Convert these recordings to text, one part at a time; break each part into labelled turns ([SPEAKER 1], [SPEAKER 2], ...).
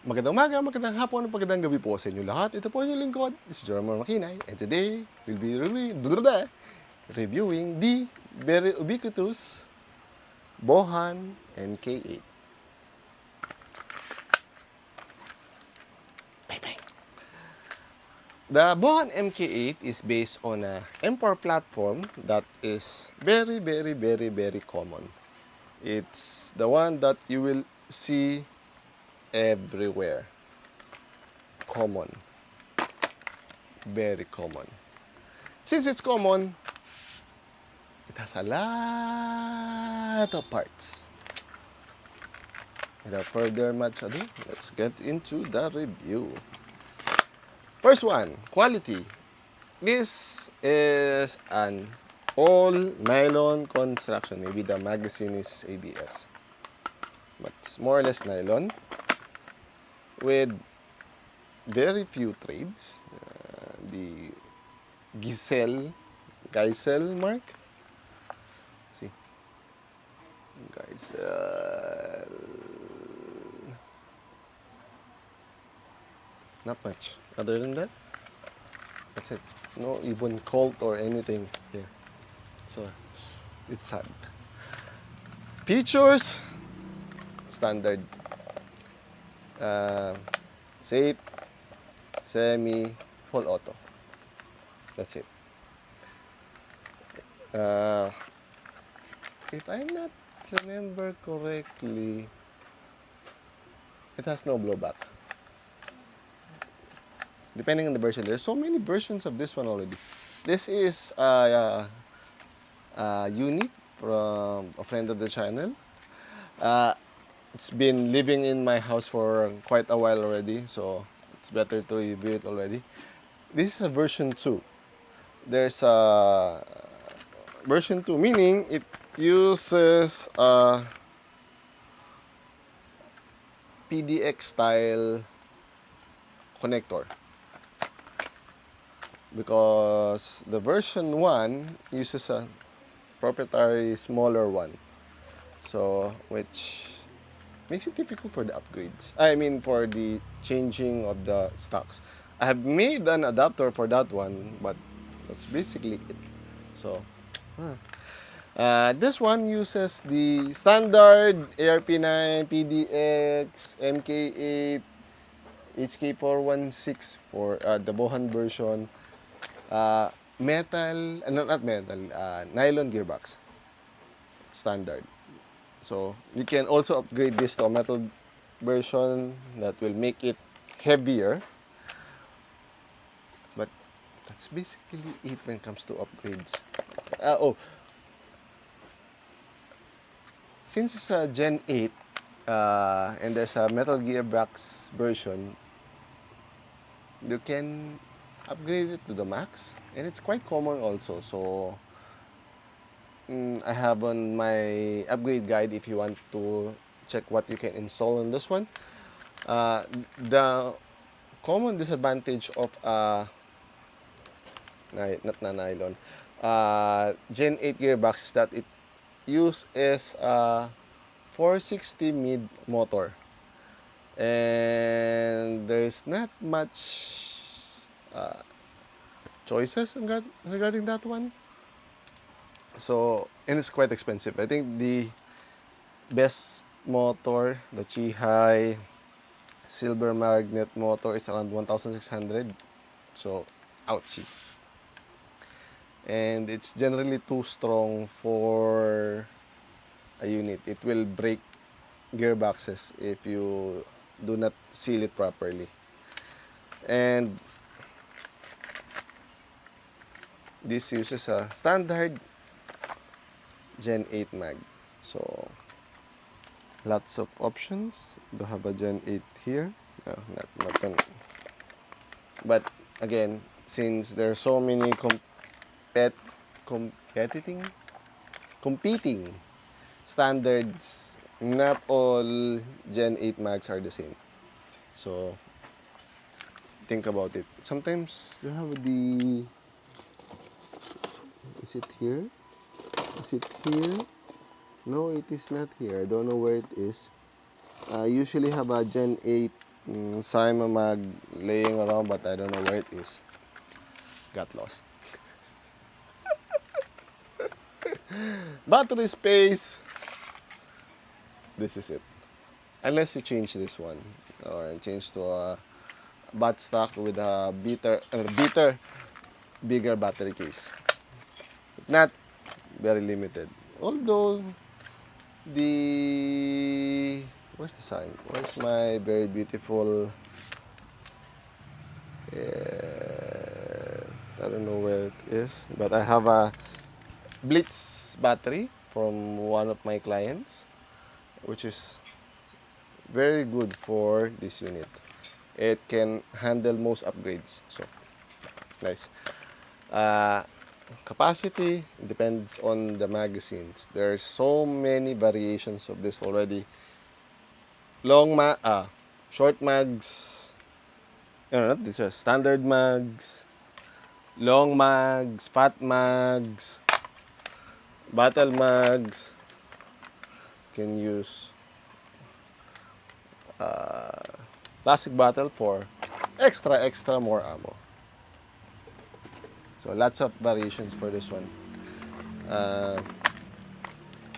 [SPEAKER 1] Magandang umaga, magandang hapon, magandang gabi po sa inyo lahat. Ito po yung lingkod, si JomarX, and today we'll be reviewing the very ubiquitous Bohan Mk8. Bang, bang. The Bohan Mk8 is based on a M4 platform that is very common. It's the one that you will see everywhere. Common. Very common. Since it's common, it has a lot of parts. Without further much ado, let's get into the review. First one, quality. This is an all nylon construction. Maybe the magazine is ABS. But it's more or less nylon with very few trades. The Geisel mark. See, Geisel. Not much. Other than that, that's it. No even colt or anything here. So it's sad. Features, standard. Safe, semi, full auto. That's it. If I not remember correctly, it has no blowback. Depending on the version, there's so many versions of this one already. This is a unit from a friend of the channel. It's been living in my house for quite a while already, so it's better to review it already. This is a version 2. There's a version 2, meaning it uses a PDX style connector, because the version 1 uses a proprietary smaller one, so which makes it difficult for the upgrades. I mean, for the changing of the stocks. I have made an adapter for that one, but that's basically it. So, this one uses the standard ARP9, PDX, MK8, HK416 for the Bohan version. Nylon gearbox. Standard. So you can also upgrade this to a metal version that will make it heavier. But that's basically it when it comes to upgrades. Since it's a Gen 8 and there's a metal gearbox version, you can upgrade it to the max, and it's quite common also. So I have on my upgrade guide if you want to check what you can install on this one. The common disadvantage of nylon Gen 8 gearbox is that it uses a 460 mid motor, and there's not much choices regarding that one. So, and it's quite expensive. I think the best motor, the Chihai silver magnet motor, is around 1,600. So, ouchie. And it's generally too strong for a unit. It will break gearboxes if you do not seal it properly. And this uses a standard Gen 8 mag. So lots of options. Do have a Gen 8 here. No, not gonna. But again, since there are so many competing standards, not all Gen 8 mags are the same. So think about it. Sometimes they have the, is it here? Is it here? No, it is not here. I don't know where it is. I usually have a Gen 8 Simon Mag laying around, but I don't know where it is. Got lost. Battery space. This is it. Unless you change this one or change to a bat stock with a bigger battery case. If not, very limited. Although where's the sign? Where's my very beautiful? I don't know where it is, but I have a Blitz battery from one of my clients, which is very good for this unit. It can handle most upgrades, so nice. Capacity depends on the magazines. There's so many variations of this already. Short mags. No, these are standard mags, long mags, fat mags, battle mags. Can use classic battle for extra more ammo. So lots of variations for this one.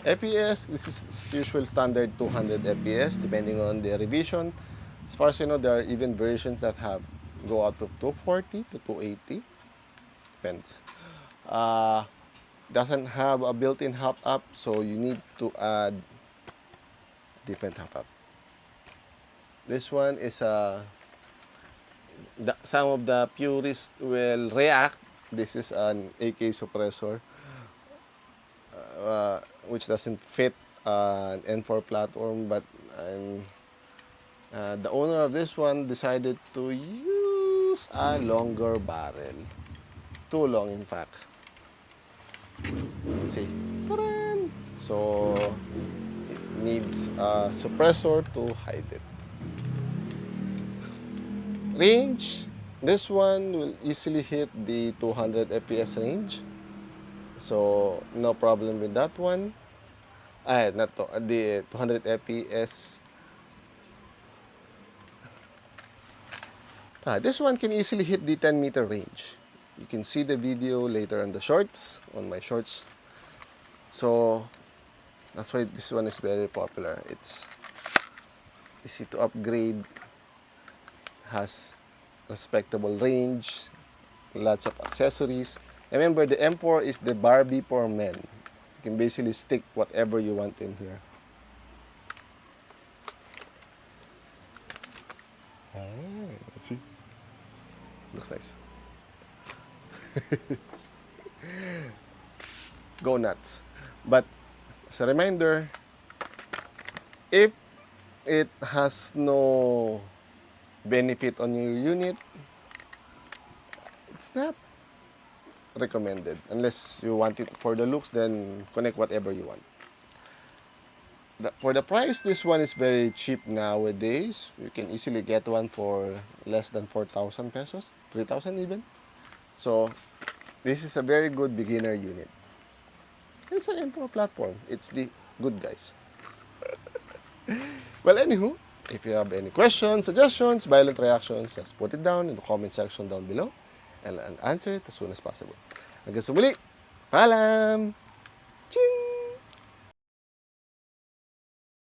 [SPEAKER 1] FPS, this is usual standard 200 FPS depending on the revision. As far as you know, there are even versions that go out to 240 to 280. Depends. Doesn't have a built-in hop up, so you need to add different hop up. This one is some of the purists will react. This is an AK suppressor, which doesn't fit an N4 platform, but the owner of this one decided to use a longer barrel. Too long, in fact. See? So it needs a suppressor to hide it. Range, this one will easily hit the 200 FPS range. So no problem with that one. The 200 FPS. This one can easily hit the 10-meter range. You can see the video later on on my shorts. So that's why this one is very popular. It's easy to upgrade, has respectable range, lots of accessories. Remember, the M4 is the Barbie for men. You can basically stick whatever you want in here. Let's see. Looks nice. Go nuts. But as a reminder, if it has no benefit on your unit, it's not recommended. Unless you want it for the looks, then connect whatever you want. For the price, this one is very cheap nowadays. You can easily get one for less than 4,000 pesos, 3,000 even. So this is a very good beginner unit. It's an M4 platform. It's the good guys. Well, anywho, if you have any questions, suggestions, violent reactions, just put it down in the comment section down below and I'll answer it as soon as possible. Hanggang sa muli, paalam! Ching!